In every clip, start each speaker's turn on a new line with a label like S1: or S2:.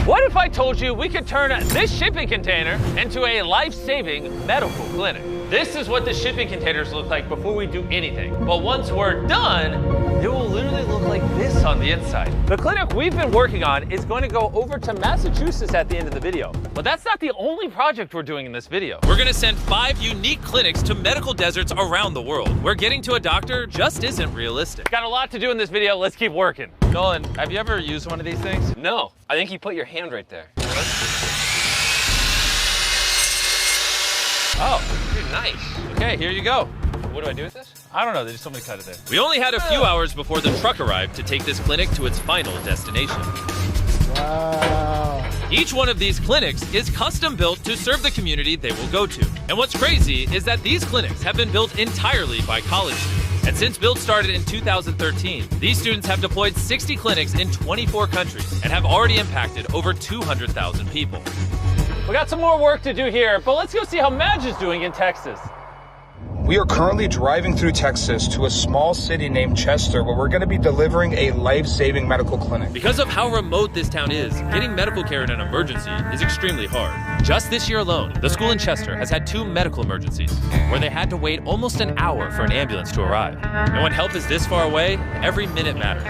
S1: What if I told you we could turn this shipping container into a life-saving medical clinic? This is what the shipping containers look like before we do anything. But once we're done, it will literally look like this on the inside. The clinic we've been working on is going to go over to Massachusetts at the end of the video. But that's not the only project we're doing in this video. We're gonna send 5 unique clinics to medical deserts around the world, where getting to a doctor just isn't realistic. Got a lot to do in this video, let's keep working. Nolan, have you ever used one of these things? No, I think you put your hand right there. Oh, dude, nice. Okay, here you go. What do I do with this? I don't know, they just told me to cut it there. We only had a few hours before the truck arrived to take this clinic to its final destination. Wow. Each one of these clinics is custom built to serve the community they will go to. And what's crazy is that these clinics have been built entirely by college students. And since build started in 2013, these students have deployed 60 clinics in 24 countries and have already impacted over 200,000 people. We got some more work to do here, but let's go see how Madge is doing in Texas.
S2: We are currently driving through Texas to a small city named Chester, where we're going to be delivering a life-saving medical clinic.
S1: Because of how remote this town is, getting medical care in an emergency is extremely hard. Just this year alone, the school in Chester has had 2 medical emergencies, where they had to wait almost an hour for an ambulance to arrive. And when help is this far away, every minute matters.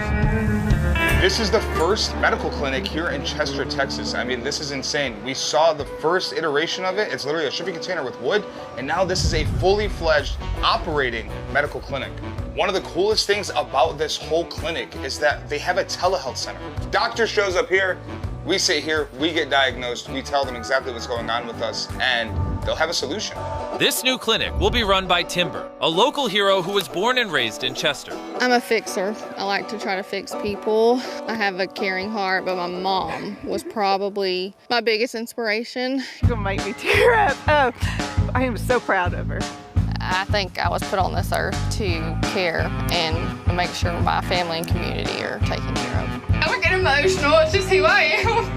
S2: This is the first medical clinic here in Chester, Texas. I mean, this is insane. We saw the first iteration of it. It's literally a shipping container with wood, and now this is a fully fledged operating medical clinic. One of the coolest things about this whole clinic is that they have a telehealth center. Doctor shows up here, we sit here, we get diagnosed, we tell them exactly what's going on with us, and they'll have a solution.
S1: This new clinic will be run by Timber, a local hero who was born and raised in Chester.
S3: I'm a fixer. I like to try to fix people. I have a caring heart, but my mom was probably my biggest inspiration.
S4: You're gonna make me tear up. Oh, I am so proud of her.
S3: I think I was put on this earth to care and make sure my family and community are taken care of. I would get emotional. It's just who I am.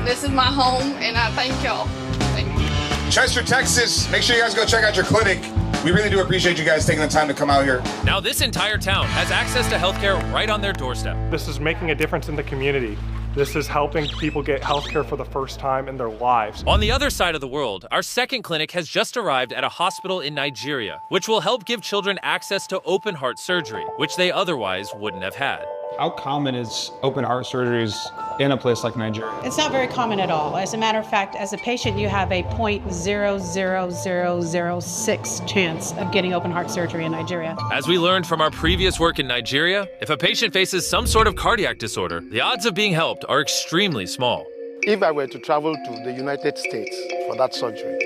S3: This is my home, and I thank y'all. Thank you.
S2: Chester, Texas, make sure you guys go check out your clinic. We really do appreciate you guys taking the time to come out here.
S1: Now this entire town has access to healthcare right on their doorstep.
S5: This is making a difference in the community. This is helping people get healthcare for the first time in their lives.
S1: On the other side of the world, our second clinic has just arrived at a hospital in Nigeria, which will help give children access to open heart surgery, which they otherwise wouldn't have had.
S6: How common is open heart surgeries in a place like Nigeria?
S7: It's not very common at all. As a matter of fact, as a patient, you have a 0.00006 chance of getting open heart surgery in Nigeria.
S1: As we learned from our previous work in Nigeria, if a patient faces some sort of cardiac disorder, the odds of being helped are extremely small.
S8: If I were to travel to the United States for that surgery,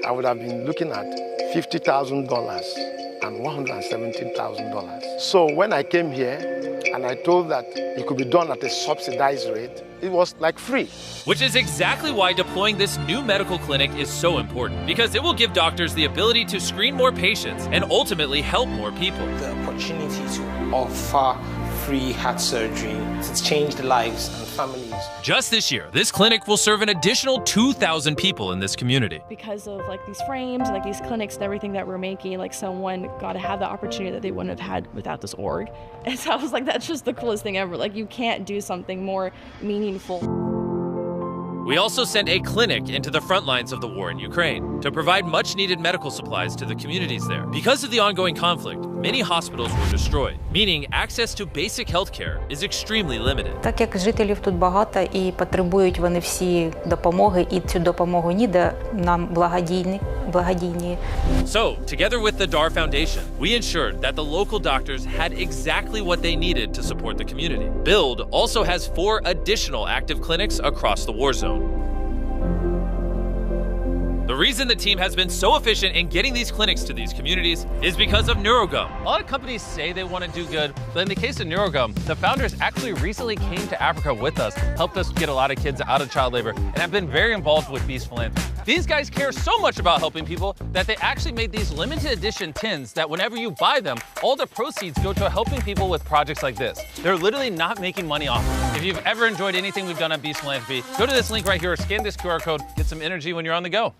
S8: I would have been looking at $50,000 and $117,000. So when I came here, and I told that it could be done at a subsidized rate, it was like free.
S1: Which is exactly why deploying this new medical clinic is so important, because it will give doctors the ability to screen more patients and ultimately help more people.
S9: The opportunity to offer free heart surgery, it's changed lives and families.
S1: Just this year, this clinic will serve an additional 2,000 people in this community.
S10: Because of like these frames, like these clinics and everything that we're making, like someone got to have the opportunity that they wouldn't have had without this org. And so I was like, that's just the coolest thing ever. Like you can't do something more meaningful.
S1: We also sent a clinic into the front lines of the war in Ukraine to provide much-needed medical supplies to the communities there. Because of the ongoing conflict, many hospitals were destroyed, meaning access to basic health care is extremely limited.
S11: Так як жителів тут багато і потребують вони всі допомоги, і цю допомогу ніде нам благодійні.
S1: So, together with the DAR Foundation, we ensured that the local doctors had exactly what they needed to support the community. Build also has 4 additional active clinics across the war zone. The reason the team has been so efficient in getting these clinics to these communities is because of NeuroGum. A lot of companies say they want to do good, but in the case of NeuroGum, the founders actually recently came to Africa with us, helped us get a lot of kids out of child labor, and have been very involved with Beast Philanthropy. These guys care so much about helping people that they actually made these limited edition tins that whenever you buy them, all the proceeds go to helping people with projects like this. They're literally not making money off it. If you've ever enjoyed anything we've done at Beast Philanthropy, go to this link right here or scan this QR code, get some energy when you're on the go.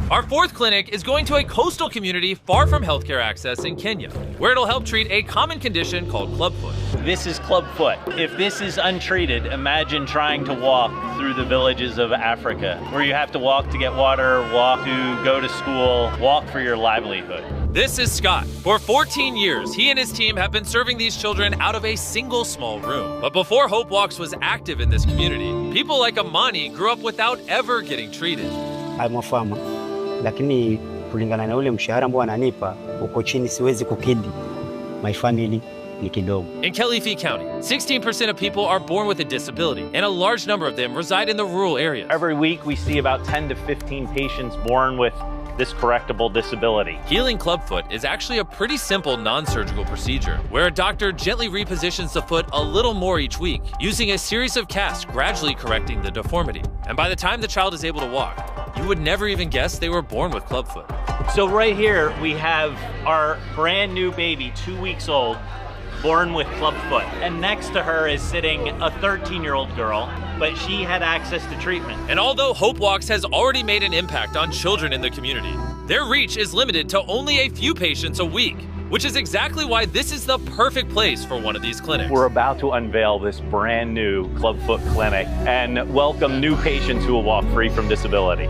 S1: Our fourth clinic is going to a coastal community far from healthcare access in Kenya, where it'll help treat a common condition called clubfoot.
S12: This is clubfoot. If this is untreated, imagine trying to walk through the villages of Africa, where you have to walk to get water, walk to go to school, walk for your livelihood.
S1: This is Scott. For 14 years, he and his team have been serving these children out of a single small room. But before Hope Walks was active in this community, people like Amani grew up without ever getting treated.
S13: I'm a farmer, lakini kulingana na ule mshahara ambao ananipa uko chini, siwezi kukidhi my family ni kidogo.
S1: In Kilifi County, 16% of people are born with a disability, and a large number of them reside in the rural areas.
S12: Every week we see about 10 to 15 patients born with this correctable disability.
S1: Healing clubfoot is actually a pretty simple non-surgical procedure where a doctor gently repositions the foot a little more each week, using a series of casts gradually correcting the deformity. And by the time the child is able to walk, you would never even guess they were born with clubfoot.
S12: So right here we have our brand new baby, 2 weeks old, born with clubfoot. And next to her is sitting a 13-year-old girl, but she had access to treatment.
S1: And although Hope Walks has already made an impact on children in the community, their reach is limited to only a few patients a week, which is exactly why this is the perfect place for one of these clinics.
S12: We're about to unveil this brand new clubfoot clinic and welcome new patients who will walk free from disability.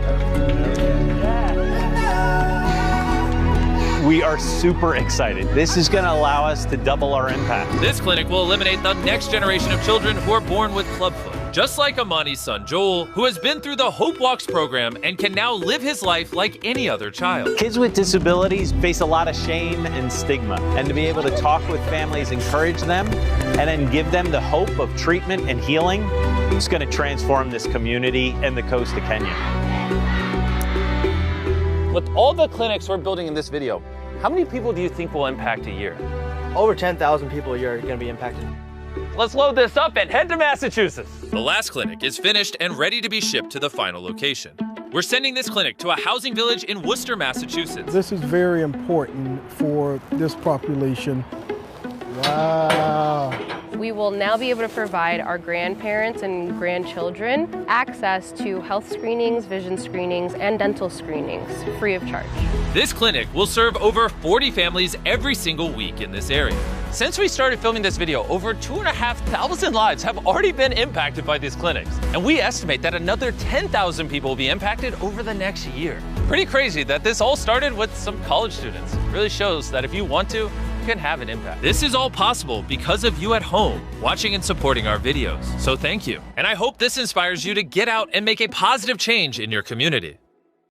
S12: We are super excited. This is going to allow us to double our impact.
S1: This clinic will eliminate the next generation of children who are born with clubfoot. Just like Amani's son Joel, who has been through the Hope Walks program and can now live his life like any other child.
S12: Kids with disabilities face a lot of shame and stigma, and to be able to talk with families, encourage them, and then give them the hope of treatment and healing, it's going to transform this community and the coast of Kenya.
S1: With all the clinics we're building in this video, how many people do you think will impact a year?
S14: Over 10,000 people a year are going to be impacted.
S1: Let's load this up and head to Massachusetts. The last clinic is finished and ready to be shipped to the final location. We're sending this clinic to a housing village in Worcester, Massachusetts.
S15: This is very important for this population. Wow.
S16: We will now be able to provide our grandparents and grandchildren access to health screenings, vision screenings, and dental screenings free of charge.
S1: This clinic will serve over 40 families every single week in this area. Since we started filming this video, over 2,500 lives have already been impacted by these clinics. And we estimate that another 10,000 people will be impacted over the next year. Pretty crazy that this all started with some college students. It really shows that if you want to, you can have an impact. This is all possible because of you at home, watching and supporting our videos. So thank you. And I hope this inspires you to get out and make a positive change in your community.